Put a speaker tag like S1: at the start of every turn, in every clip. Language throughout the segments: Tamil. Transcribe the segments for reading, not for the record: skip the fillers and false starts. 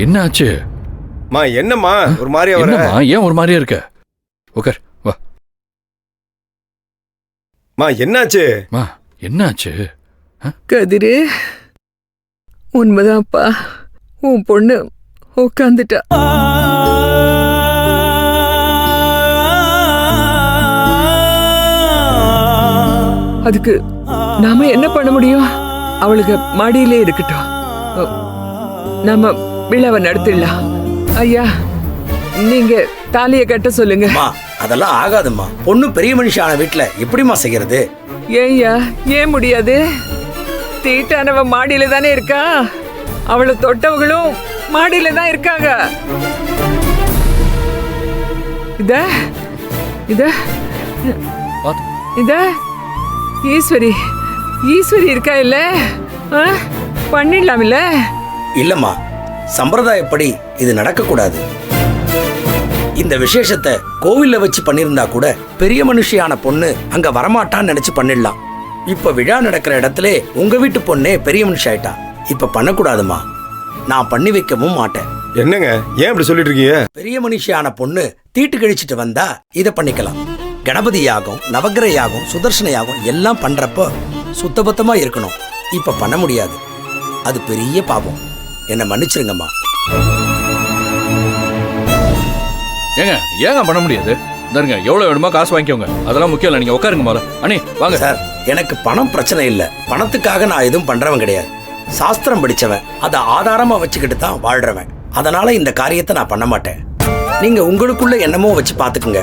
S1: என்ன ஆச்சு?
S2: மா என்னம்மா ஒரு மாதிரியா வர?
S1: என்னம்மா ஏன் ஒரு மாதிரியா இருக்க? உட்கார் வா.
S2: மா என்னாச்சு?
S1: மா என்னாச்சு?
S3: கதிரு, உண்மைதான்ப்பா. உன் பொண்ணு உட்காந்துட்டா. அதுக்கு நாம என்ன பண்ண முடியும்? அவளுக்கு மாடியிலே இருக்கட்டும். நம்ம விழாவை நடத்திடலாம். ஐயா, நீங்க தாலியை கட்ட சொல்லுங்க.
S4: அதெல்லாம் ஆகாதும்மா. பொண்ணு பெரிய மனுஷான வீட்டுல எப்படிமா செய்யறது?
S3: ஏய்யா, ஏன் முடியாது? தீட்டானவ மாடியில தானே இருக்கா. அவளை தொட்டவங்களும் மாடியில தான் இருக்காங்க. இத இத இத ஈஸ்வரி ஈஸ்வரி இருக்கா இல்ல? பண்ணிடலாம் இல்ல?
S4: இல்லம்மா, சம்பிரதாயப்படி இது நடக்க கூடாது. இந்த விசேஷத்தை கோவில்ல வச்சு பண்ணிருந்தா கூட பெரிய மனுஷியான பொண்ணு அங்க வரமாட்டான்னு நினைச்சு பண்ணிடலாம். இப்ப விழா நடக்கிற இடத்துல உங்க வீட்டு பொண்ணே பெரிய மனுஷி ஆயிட்டா. இப்ப பண்ணக்கூடாதுமா. நான் பண்ணி வைக்கவும் மாட்டேன்.
S2: என்னங்க ஏன் இப்படி சொல்லிட்டு இருக்கீங்க?
S4: பெரிய மனுஷியான பொண்ணு தீட்டு கழிச்சிட்டு வந்தா இதை பண்ணிக்கலாம். கணபதி யாகம், நவக்கிரக யாகம், சுதர்சன யாகம் எல்லாம் பண்றப்போ சுத்தபத்தமா இருக்கணும். இப்ப பண்ண முடியாது. அது பெரிய பாவம். என்ன மன்னிச்சிருங்கம்மா.
S1: ஏங்க ஏங்க பண்ண முடியாது? தருங்க, எவ்வளவு வேணுமோ காசு வாங்கிக்கோங்க. அதெல்லாம் முக்கியம் இல்லை. நீங்க உட்காருங்க முதல்ல. அண்ணி வாங்க.
S4: சார், எனக்கு பணம் பிரச்சனை இல்லை. பணத்துக்காக நான் எதுவும் பண்றவன் கிடையாது. சாஸ்திரம் படிச்சவன், அதை ஆதாரமா வச்சுக்கிட்டு தான் வாழ்றவன். அதனால இந்த காரியத்தை நான் பண்ண மாட்டேன். நீங்க உங்களுக்குள்ள என்னமோ வச்சு பாத்துக்குங்க.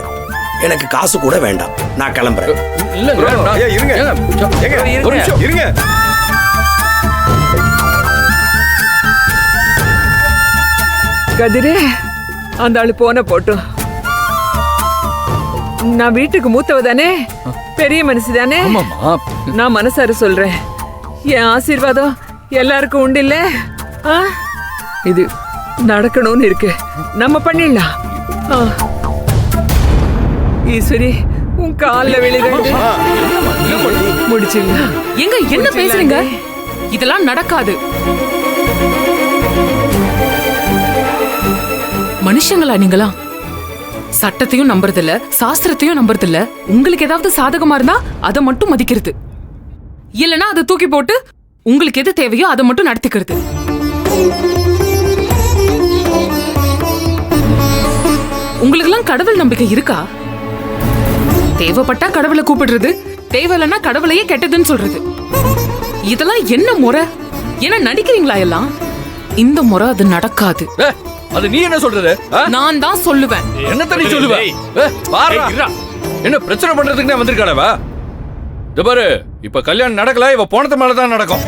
S4: எனக்கு காசு கூட வேண்டாம். நான் கிளம்புறேன்.
S2: இருங்க.
S3: கதிரே, அந்த ஆளு போன போட்டும். நான் வீட்டுக்கு மூத்தவ தானே, பெரிய மனசு தானே. நான் மனசார சொல்றேன். என் ஆசீர்வாதம் எல்லாருக்கும் உண்டு இல்ல? இது நடக்கணும்னு இருக்கு. நம்ம பண்ணிடலாம். ஈஸ்வரி, உன் காலில் விழுந்து முடிச்சிடலாம்.
S5: எங்க என்ன பேசுறீங்க? இதெல்லாம் நடக்காது. மனுஷங்களா நீங்களா? சட்டத்தையும் நம்புறதில்ல, சாஸ்திரத்தையும் நம்புறதில்ல. உங்களுக்கு ஏதாவது சாதகமா இருந்தா அதை மட்டும் மதிக்கிறது, இல்லனா அதை தூக்கி போட்டு உங்களுக்கு எது தேவையோ அதை மட்டும் நடத்திக்கிறது. உங்களுக்கு எல்லாம் கடவுள் நம்பிக்கை இருக்கா? தேவைப்பட்டா கடவுளை கூப்பிடுறது, தேவையில்லைன்னா கடவுளையே கெட்டதுன்னு சொல்றது. இதெல்லாம் என்ன முறை? என்ன நடிக்கிறீங்களா எல்லாம்? இந்த முறை அது நடக்காது.
S1: அது நீ என்ன சொல்றது?
S5: நான் தான் சொல்லுவேன்.
S1: என்ன தண்ணி சொல்லுவேன்? என்ன பிரச்சனை பண்றதுக்கு வந்திருக்காளவா? பாரு, இப்ப கல்யாணம் நடக்கல. இவ போனது மேலதான் நடக்கும்.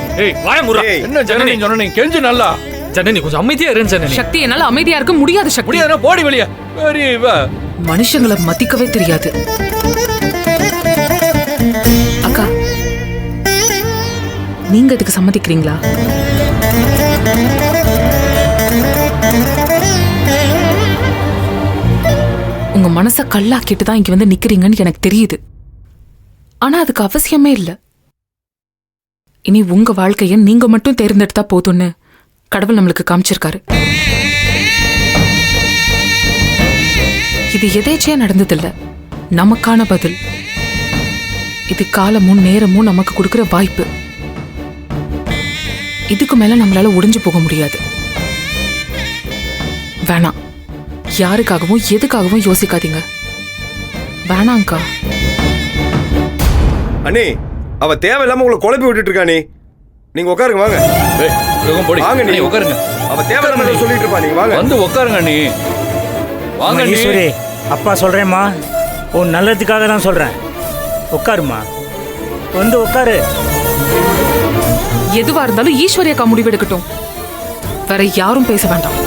S1: என்ன ஜனனி சொன்ன? நீ கெஞ்சு நல்லா.
S6: ஜனனி கொஞ்சம் அமைதியா இரு. ஜனனி,
S5: சக்தி, என்னால அமைதியா இருக்க முடியாது. சக்தி,
S1: முடியாதுன்னா போடி வெளிய.
S5: மனுஷங்களை மதிக்கவே தெரியாது. அக்கா, நீங்க இதுக்கு சம்மதிக்கிறீங்களா? உங்க மனச கல்லாக்கிட்டு தான் இங்க வந்து நிக்கிறீங்கன்னு எனக்கு தெரியுது. ஆனா அதுக்கு அவசியமே இல்ல. இனி உங்க வாழ்க்கைய நீங்க மட்டும் தேர்ந்தெடுத்தா போதும்னு கடவுள் நம்மளுக்கு காமிச்சிருக்காரு. இது எதேச்சையா நடந்ததில்ல, நமக்கான பதில். இது காலமும் நேரமும் நமக்கு கொடுக்கிற வாய்ப்பு. இதுக்கு மேல நம்மளால ஒடிஞ்சு போக முடியாது. வேணாம், யாருக்காகவும் எதுக்காகவும் யோசிக்காதீங்க. வேணாங்கா.
S2: அண்ணி, அவ தேவையில்லாம உங்களை குழப்பி விட்டுட்டு இருக்கா. நீங்க உட்காருங்க. வாங்க வாங்க, நீ உட்காருங்க. அவ தேவையில்லாம சொல்லிட்டு இருப்பா. நீங்க வாங்க, வந்து உட்காருங்க. நீ வாங்க.
S7: ஈஸ்வரி, அப்பா சொல்றேம்மா, உன் நல்லதுக்காக தான் சொல்றேன். உட்காருமா, வந்து உட்காரு.
S5: எதுவா இருந்தாலும் ஈஸ்வரி அக்கா முடிவெடுக்கட்டும். வேற யாரும் பேச வேண்டாம்.